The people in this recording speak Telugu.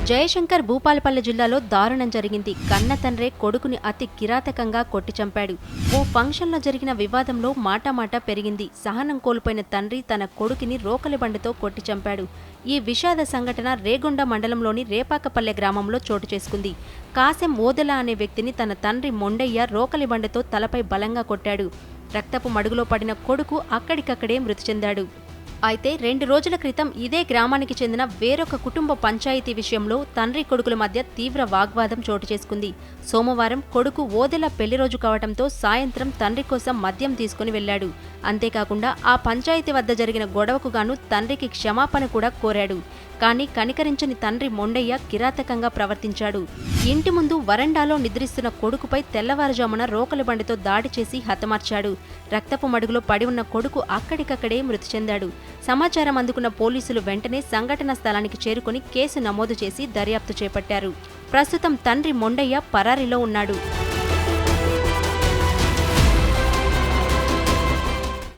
జయశంకర్ భూపాలపల్లి జిల్లాలో దారుణం జరిగింది. కన్న తండ్రే కొడుకుని అతి కిరాతకంగా కొట్టి చంపాడు. ఓ ఫంక్షన్లో జరిగిన వివాదంలో మాటామాట పెరిగింది. సహనం కోల్పోయిన తండ్రి తన కొడుకుని రోకలి బండితో కొట్టి చంపాడు. ఈ విషాద సంఘటన రేగొండ మండలంలోని రేపాకపల్లె గ్రామంలో చోటు చేసుకుంది. కాసెం ఓదెల అనే వ్యక్తిని తన తండ్రి మొండయ్య రోకలి బండితో తలపై బలంగా కొట్టాడు. రక్తపు మడుగులో పడిన కొడుకు అక్కడికక్కడే మృతి చెందాడు. అయితే 2 రోజుల క్రితం ఇదే గ్రామానికి చెందిన వేరొక కుటుంబ పంచాయతీ విషయంలో తండ్రి కొడుకుల మధ్య తీవ్ర వాగ్వాదం చోటు చేసుకుంది. సోమవారం కొడుకు ఓదెల పెళ్లి రోజు కావడంతో సాయంత్రం తండ్రి కోసం మద్యం తీసుకుని వెళ్లాడు. అంతేకాకుండా ఆ పంచాయతీ వద్ద జరిగిన గొడవకు గాను తండ్రికి క్షమాపణ కూడా కోరాడు. కానీ కనికరించని తండ్రి మొండయ్య కిరాతకంగా ప్రవర్తించాడు. ఇంటి ముందు వరండాలో నిద్రిస్తున్న కొడుకుపై తెల్లవారుజామున రోకలి బండితో దాడి చేసి హతమార్చాడు. రక్తపు మడుగులో పడి ఉన్న కొడుకు అక్కడికక్కడే మృతి చెందాడు. సమాచారం అందుకున్న పోలీసులు వెంటనే సంఘటన స్థలానికి చేరుకుని కేసు నమోదు చేసి దర్యాప్తు చేపట్టారు. ప్రస్తుతం తండ్రి మొండయ్య పరారీలో ఉన్నాడు.